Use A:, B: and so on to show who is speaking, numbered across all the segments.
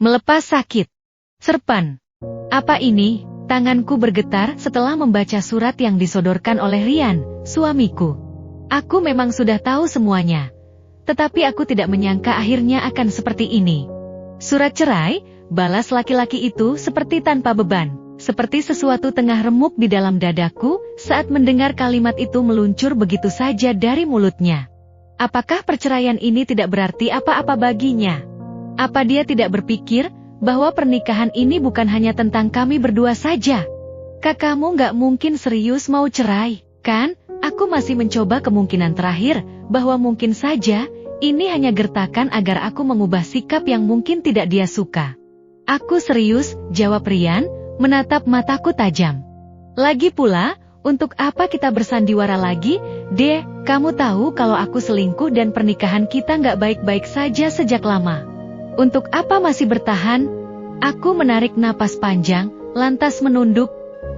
A: Melepas sakit. Serpan. Apa ini? Tanganku bergetar setelah membaca surat yang disodorkan oleh Rian, suamiku. Aku memang sudah tahu semuanya. Tetapi aku tidak menyangka akhirnya akan seperti ini. Surat cerai, balas laki-laki itu seperti tanpa beban. Seperti sesuatu tengah remuk di dalam dadaku saat mendengar kalimat itu meluncur begitu saja dari mulutnya. Apakah perceraian ini tidak berarti apa-apa baginya? Apa dia tidak berpikir bahwa pernikahan ini bukan hanya tentang kami berdua saja? Kakakmu nggak mungkin serius mau cerai, kan? Aku masih mencoba kemungkinan terakhir, bahwa mungkin saja ini hanya gertakan agar aku mengubah sikap yang mungkin tidak dia suka. Aku serius, jawab Rian, menatap mataku tajam. Lagi pula, untuk apa kita bersandiwara lagi, Deh? Kamu tahu kalau aku selingkuh dan pernikahan kita nggak baik-baik saja sejak lama. Untuk apa masih bertahan? Aku menarik napas panjang, lantas menunduk,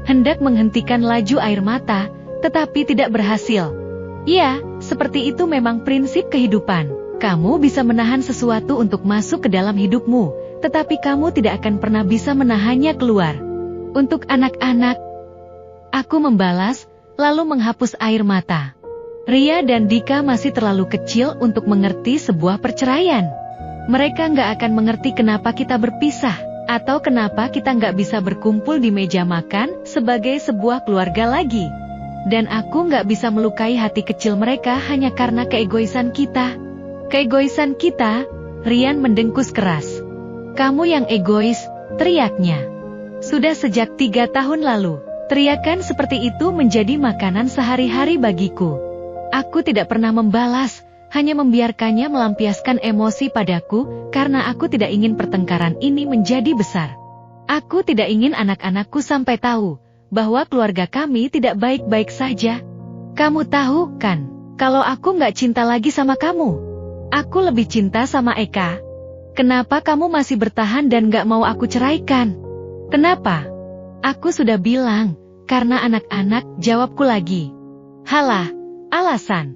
A: hendak menghentikan laju air mata, tetapi tidak berhasil. Ya, seperti itu memang prinsip kehidupan. Kamu bisa menahan sesuatu untuk masuk ke dalam hidupmu, tetapi kamu tidak akan pernah bisa menahannya keluar. Untuk anak-anak, aku membalas, lalu menghapus air mata. Ria dan Dika masih terlalu kecil untuk mengerti sebuah perceraian. Mereka nggak akan mengerti kenapa kita berpisah, atau kenapa kita nggak bisa berkumpul di meja makan sebagai sebuah keluarga lagi. Dan aku nggak bisa melukai hati kecil mereka hanya karena keegoisan kita. Keegoisan kita, Rian mendengkus keras. Kamu yang egois, teriaknya. Sudah sejak 3 tahun lalu, teriakan seperti itu menjadi makanan sehari-hari bagiku. Aku tidak pernah membalas, hanya membiarkannya melampiaskan emosi padaku, karena aku tidak ingin pertengkaran ini menjadi besar. Aku tidak ingin anak-anakku sampai tahu bahwa keluarga kami tidak baik-baik saja. Kamu tahu, kan, kalau aku nggak cinta lagi sama kamu. Aku lebih cinta sama Eka. Kenapa kamu masih bertahan dan nggak mau aku ceraikan? Kenapa? Aku sudah bilang, karena anak-anak, jawabku lagi. Halah, alasan.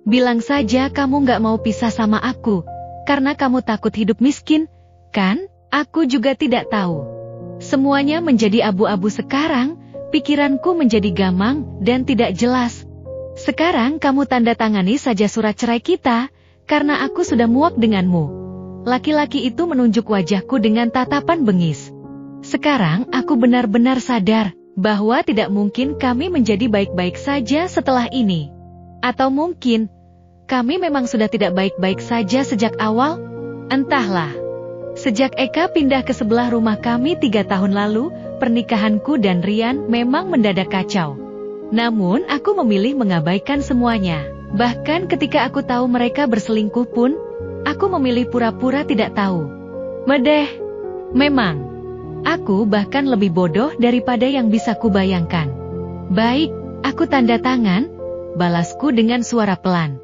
A: Bilang saja kamu nggak mau pisah sama aku, karena kamu takut hidup miskin, kan? Aku juga tidak tahu. Semuanya menjadi abu-abu sekarang, pikiranku menjadi gamang dan tidak jelas. Sekarang kamu tanda tangani saja surat cerai kita, karena aku sudah muak denganmu. Laki-laki itu menunjuk wajahku dengan tatapan bengis. Sekarang aku benar-benar sadar bahwa tidak mungkin kami menjadi baik-baik saja setelah ini. Atau mungkin, kami memang sudah tidak baik-baik saja sejak awal? Entahlah. Sejak Eka pindah ke sebelah rumah kami 3 tahun lalu, pernikahanku dan Rian memang mendadak kacau. Namun aku memilih mengabaikan semuanya. Bahkan ketika aku tahu mereka berselingkuh pun, aku memilih pura-pura tidak tahu. Medeh. Memang. Aku bahkan lebih bodoh daripada yang bisa kubayangkan. Baik, aku tanda tangan, balasku dengan suara pelan.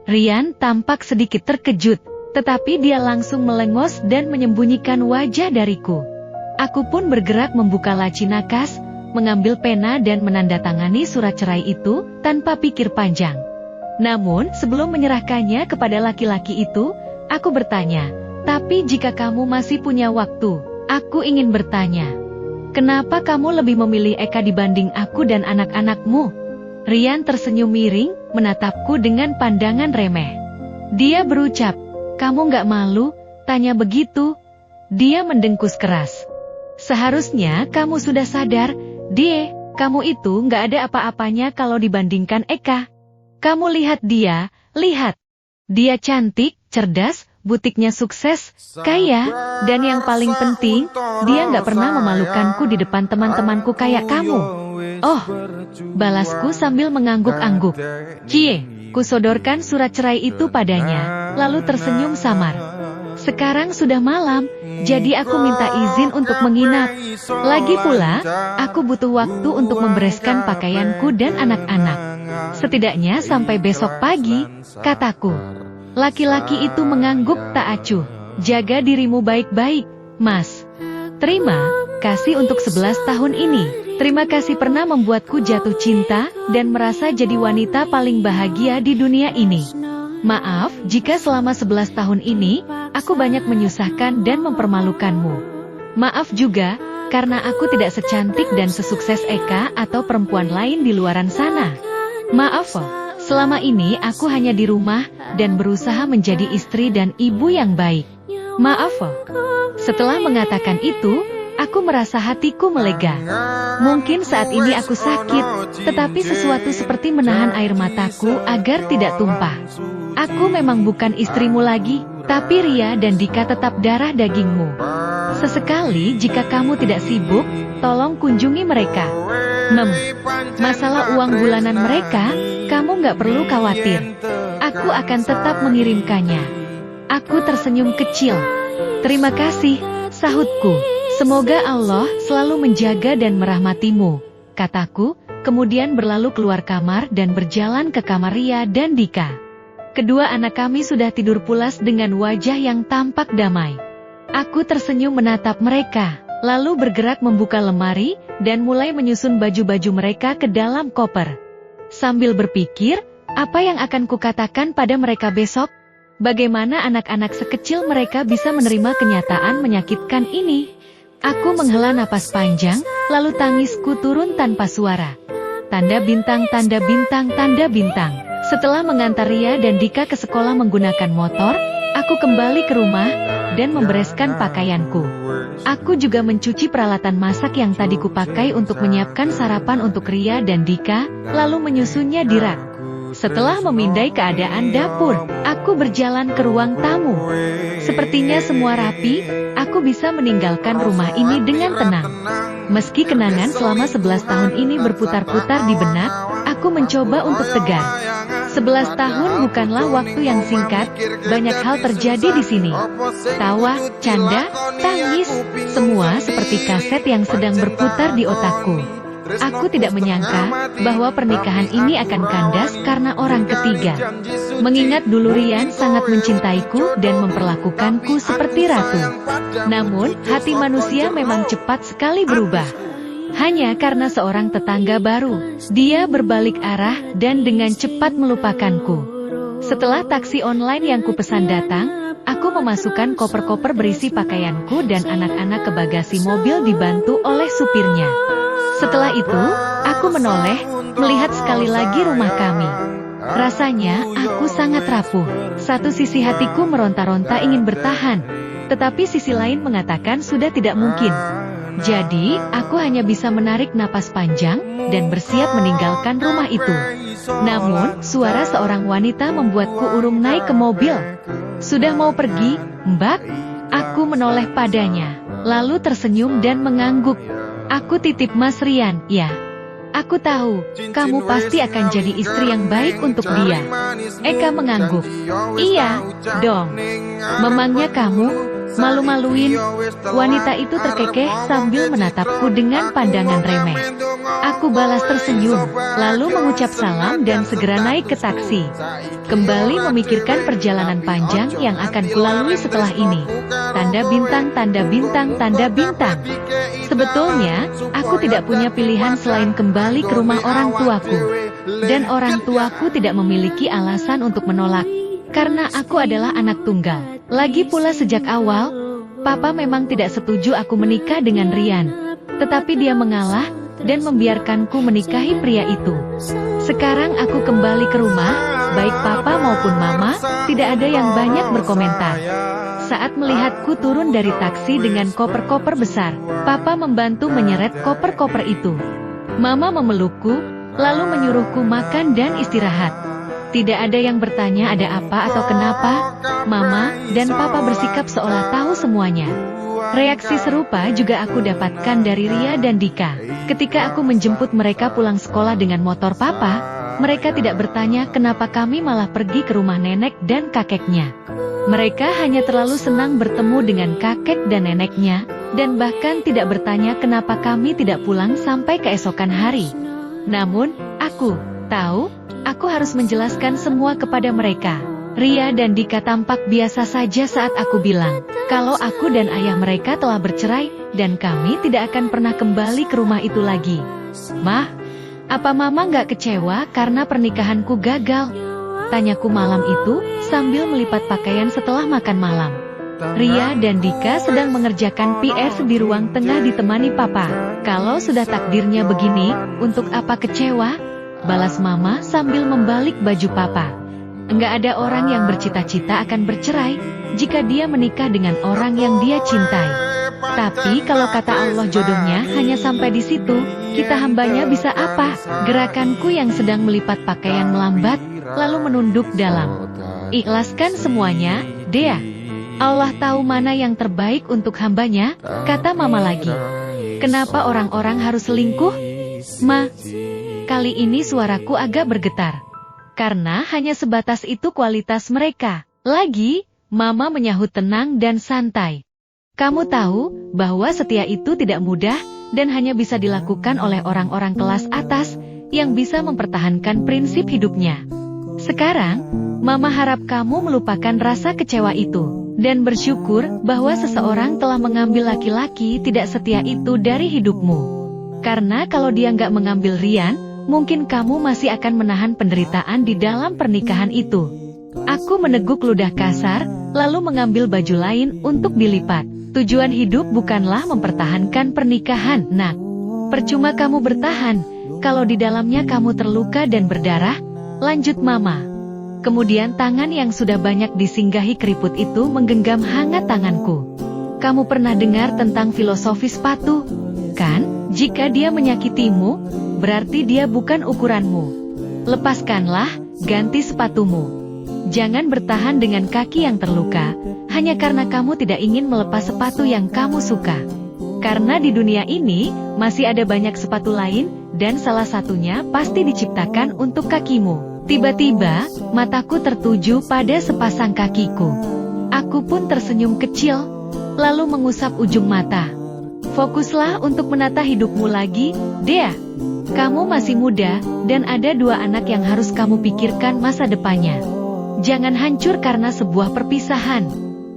A: Rian tampak sedikit terkejut, tetapi dia langsung melengos dan menyembunyikan wajah dariku. Aku pun bergerak membuka laci nakas, mengambil pena dan menandatangani surat cerai itu tanpa pikir panjang. Namun sebelum menyerahkannya kepada laki-laki itu, aku bertanya, tapi jika kamu masih punya waktu, aku ingin bertanya, kenapa kamu lebih memilih Eka dibanding aku dan anak-anakmu? Rian tersenyum miring, menatapku dengan pandangan remeh. Dia berucap, kamu nggak malu? Tanya begitu. Dia mendengkus keras. Seharusnya kamu sudah sadar, Die, kamu itu nggak ada apa-apanya kalau dibandingkan Eka. Kamu lihat dia, lihat. Dia cantik, cerdas, butiknya sukses, kaya, dan yang paling penting, dia nggak pernah memalukanku di depan teman-temanku kayak kamu. Oh, balasku sambil mengangguk-angguk. Cie, kusodorkan surat cerai itu padanya, lalu tersenyum samar. Sekarang sudah malam, jadi aku minta izin untuk menginap. Lagi pula, aku butuh waktu untuk membereskan pakaianku dan anak-anak. Setidaknya sampai besok pagi, kataku. Laki-laki itu mengangguk tak acuh. Jaga dirimu baik-baik, Mas. Terima kasih untuk 11 tahun ini. Terima kasih pernah membuatku jatuh cinta dan merasa jadi wanita paling bahagia di dunia ini. Maaf jika selama 11 tahun ini, aku banyak menyusahkan dan mempermalukanmu. Maaf juga, karena aku tidak secantik dan sesukses Eka atau perempuan lain di luaran sana. Maaf, selama ini aku hanya di rumah dan berusaha menjadi istri dan ibu yang baik. Maaf. Setelah mengatakan itu, aku merasa hatiku melega. Mungkin saat ini aku sakit, tetapi sesuatu seperti menahan air mataku agar tidak tumpah. Aku memang bukan istrimu lagi, tapi Ria dan Dika tetap darah dagingmu. Sesekali jika kamu tidak sibuk, tolong kunjungi mereka. Masalah uang bulanan mereka, kamu nggak perlu khawatir. Aku akan tetap mengirimkannya. Aku tersenyum kecil. Terima kasih, sahutku. Semoga Allah selalu menjaga dan merahmatimu, kataku, kemudian berlalu keluar kamar dan berjalan ke kamar Ria dan Dika. Kedua anak kami sudah tidur pulas dengan wajah yang tampak damai. Aku tersenyum menatap mereka, lalu bergerak membuka lemari, dan mulai menyusun baju-baju mereka ke dalam koper. Sambil berpikir, apa yang akan kukatakan pada mereka besok? Bagaimana anak-anak sekecil mereka bisa menerima kenyataan menyakitkan ini? Aku menghela napas panjang, lalu tangisku turun tanpa suara. Tanda bintang, tanda bintang, tanda bintang. Setelah mengantar Ria dan Dika ke sekolah menggunakan motor, aku kembali ke rumah dan membereskan pakaianku. Aku juga mencuci peralatan masak yang tadi kupakai untuk menyiapkan sarapan untuk Ria dan Dika, lalu menyusunnya di rak. Setelah memindai keadaan dapur, aku berjalan ke ruang tamu. Sepertinya semua rapi, aku bisa meninggalkan rumah ini dengan tenang. Meski kenangan selama 11 tahun ini berputar-putar di benak, aku mencoba untuk tegar. 11 tahun bukanlah waktu yang singkat, banyak hal terjadi di sini. Tawa, canda, tangis, semua seperti kaset yang sedang berputar di otakku. Aku tidak menyangka bahwa pernikahan ini akan kandas karena orang ketiga. Mengingat dulu Rian sangat mencintaiku dan memperlakukanku seperti ratu. Namun, hati manusia memang cepat sekali berubah. Hanya karena seorang tetangga baru, dia berbalik arah dan dengan cepat melupakanku. Setelah taksi online yang kupesan datang, aku memasukkan koper-koper berisi pakaianku dan anak-anak ke bagasi mobil dibantu oleh supirnya. Setelah itu, aku menoleh, melihat sekali lagi rumah kami. Rasanya, aku sangat rapuh. Satu sisi hatiku meronta-ronta ingin bertahan, tetapi sisi lain mengatakan sudah tidak mungkin. Jadi, aku hanya bisa menarik napas panjang dan bersiap meninggalkan rumah itu. Namun, suara seorang wanita membuatku urung naik ke mobil. Sudah mau pergi, Mbak? Aku menoleh padanya, lalu tersenyum dan mengangguk. Aku titip Mas Rian, ya. Aku tahu, kamu pasti akan jadi istri yang baik untuk dia. Eka mengangguk. Iya, dong. Memangnya kamu? Malu-maluin. Wanita itu terkekeh sambil menatapku dengan pandangan remeh. Aku balas tersenyum, lalu mengucap salam dan segera naik ke taksi. Kembali memikirkan perjalanan panjang yang akan kulalui setelah ini. Tanda bintang, tanda bintang, tanda bintang. Sebetulnya, aku tidak punya pilihan selain kembali ke rumah orang tuaku. Dan orang tuaku tidak memiliki alasan untuk menolak. Karena aku adalah anak tunggal. Lagi pula sejak awal, Papa memang tidak setuju aku menikah dengan Rian. Tetapi dia mengalah dan membiarkanku menikahi pria itu. Sekarang aku kembali ke rumah, baik Papa maupun Mama, tidak ada yang banyak berkomentar. Saat melihatku turun dari taksi dengan koper-koper besar, Papa membantu menyeret koper-koper itu. Mama memelukku, lalu menyuruhku makan dan istirahat. Tidak ada yang bertanya ada apa atau kenapa. Mama dan Papa bersikap seolah tahu semuanya. Reaksi serupa juga aku dapatkan dari Ria dan Dika. Ketika aku menjemput mereka pulang sekolah dengan motor Papa, mereka tidak bertanya kenapa kami malah pergi ke rumah nenek dan kakeknya. Mereka hanya terlalu senang bertemu dengan kakek dan neneknya, dan bahkan tidak bertanya kenapa kami tidak pulang sampai keesokan hari. Namun, aku tahu, aku harus menjelaskan semua kepada mereka. Ria dan Dika tampak biasa saja saat aku bilang, kalau aku dan ayah mereka telah bercerai, dan kami tidak akan pernah kembali ke rumah itu lagi. Mah, apa Mama nggak kecewa karena pernikahanku gagal? Tanyaku malam itu, sambil melipat pakaian setelah makan malam. Ria dan Dika sedang mengerjakan PR di ruang tengah ditemani papa. Kalau sudah takdirnya begini, untuk apa kecewa? Balas mama sambil membalik baju papa. Enggak ada orang yang bercita-cita akan bercerai, jika dia menikah dengan orang yang dia cintai. Tapi kalau kata Allah jodohnya hanya sampai di situ, kita hambanya bisa apa? Gerakanku yang sedang melipat pakaian melambat, lalu menunduk dalam. Ikhlaskan semuanya, Dea. Allah tahu mana yang terbaik untuk hambanya, kata mama lagi. Kenapa orang-orang harus selingkuh? Ma, kali ini suaraku agak bergetar. Karena hanya sebatas itu kualitas mereka. Lagi, mama menyahut tenang dan santai. Kamu tahu bahwa setia itu tidak mudah dan hanya bisa dilakukan oleh orang-orang kelas atas yang bisa mempertahankan prinsip hidupnya. Sekarang, mama harap kamu melupakan rasa kecewa itu dan bersyukur bahwa seseorang telah mengambil laki-laki tidak setia itu dari hidupmu. Karena kalau dia nggak mengambil Rian, mungkin kamu masih akan menahan penderitaan di dalam pernikahan itu. Aku meneguk ludah kasar, lalu mengambil baju lain untuk dilipat. Tujuan hidup bukanlah mempertahankan pernikahan, nak. Percuma kamu bertahan, kalau di dalamnya kamu terluka dan berdarah, lanjut mama. Kemudian tangan yang sudah banyak disinggahi keriput itu menggenggam hangat tanganku. Kamu pernah dengar tentang filosofi sepatu, kan? Jika dia menyakitimu, berarti dia bukan ukuranmu. Lepaskanlah, ganti sepatumu. Jangan bertahan dengan kaki yang terluka, hanya karena kamu tidak ingin melepas sepatu yang kamu suka. Karena di dunia ini, masih ada banyak sepatu lain, dan salah satunya pasti diciptakan untuk kakimu. Tiba-tiba, mataku tertuju pada sepasang kakiku. Aku pun tersenyum kecil, lalu mengusap ujung mata. Fokuslah untuk menata hidupmu lagi, Dea. Kamu masih muda, dan ada 2 anak yang harus kamu pikirkan masa depannya. Jangan hancur karena sebuah perpisahan.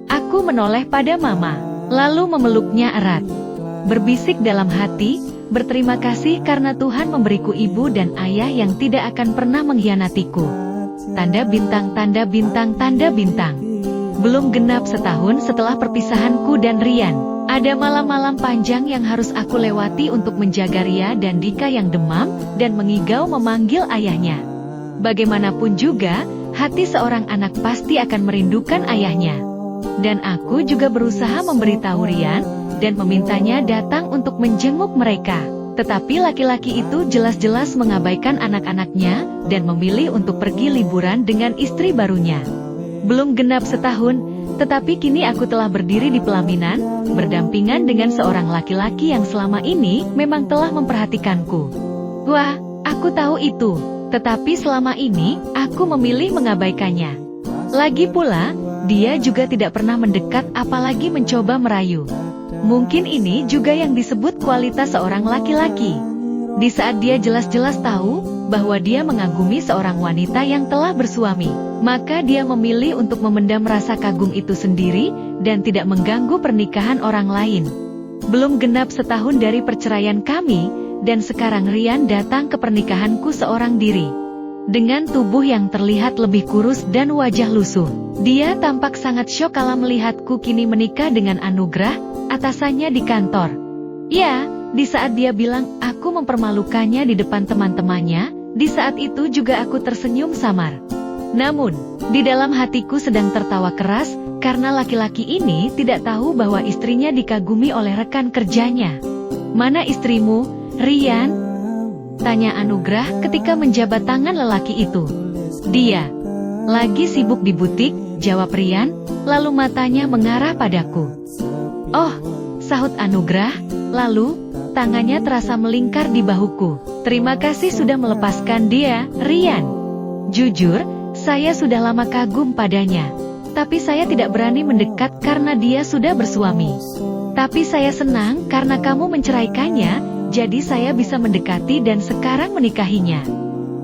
A: Aku menoleh pada mama, lalu memeluknya erat. Berbisik dalam hati, berterima kasih karena Tuhan memberiku ibu dan ayah yang tidak akan pernah mengkhianatiku. Tanda bintang, tanda bintang, tanda bintang. Belum genap setahun setelah perpisahanku dan Rian, ada malam-malam panjang yang harus aku lewati untuk menjaga Ria dan Dika yang demam dan mengigau memanggil ayahnya. Bagaimanapun juga, hati seorang anak pasti akan merindukan ayahnya. Dan aku juga berusaha memberitahu Rian dan memintanya datang untuk menjenguk mereka. Tetapi laki-laki itu jelas-jelas mengabaikan anak-anaknya dan memilih untuk pergi liburan dengan istri barunya. Belum genap setahun, tetapi kini aku telah berdiri di pelaminan, berdampingan dengan seorang laki-laki yang selama ini memang telah memperhatikanku. Wah, aku tahu itu. Tetapi selama ini, aku memilih mengabaikannya. Lagi pula, dia juga tidak pernah mendekat apalagi mencoba merayu. Mungkin ini juga yang disebut kualitas seorang laki-laki. Di saat dia jelas-jelas tahu bahwa dia mengagumi seorang wanita yang telah bersuami, maka dia memilih untuk memendam rasa kagum itu sendiri dan tidak mengganggu pernikahan orang lain. Belum genap setahun dari perceraian kami, dan sekarang Rian datang ke pernikahanku seorang diri. Dengan tubuh yang terlihat lebih kurus dan wajah lusuh. Dia tampak sangat syok kala melihatku kini menikah dengan Anugrah, atasannya di kantor. Ya, di saat dia bilang aku mempermalukannya di depan teman-temannya, di saat itu juga aku tersenyum samar. Namun, di dalam hatiku sedang tertawa keras, karena laki-laki ini tidak tahu bahwa istrinya dikagumi oleh rekan kerjanya. Mana istrimu, Rian? Tanya Anugrah ketika menjabat tangan lelaki itu. Dia lagi sibuk di butik, jawab Rian, lalu matanya mengarah padaku. Oh, sahut Anugrah, lalu tangannya terasa melingkar di bahuku. Terima kasih sudah melepaskan dia, Rian. Jujur, saya sudah lama kagum padanya. Tapi saya tidak berani mendekat karena dia sudah bersuami. Tapi saya senang karena kamu menceraikannya, jadi saya bisa mendekati dan sekarang menikahinya.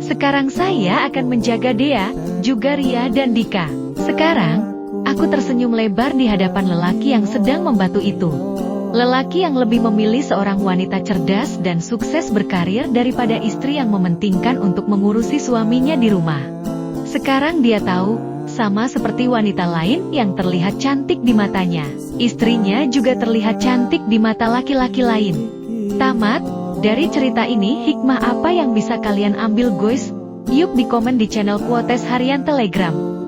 A: Sekarang saya akan menjaga Dea, juga Ria dan Dika. Sekarang, aku tersenyum lebar di hadapan lelaki yang sedang membantu itu. Lelaki yang lebih memilih seorang wanita cerdas dan sukses berkarir daripada istri yang mementingkan untuk mengurusi suaminya di rumah. Sekarang dia tahu, sama seperti wanita lain yang terlihat cantik di matanya, istrinya juga terlihat cantik di mata laki-laki lain. Tamat. Dari cerita ini hikmah apa yang bisa kalian ambil guys? Yuk di komen di channel Quotes Harian Telegram.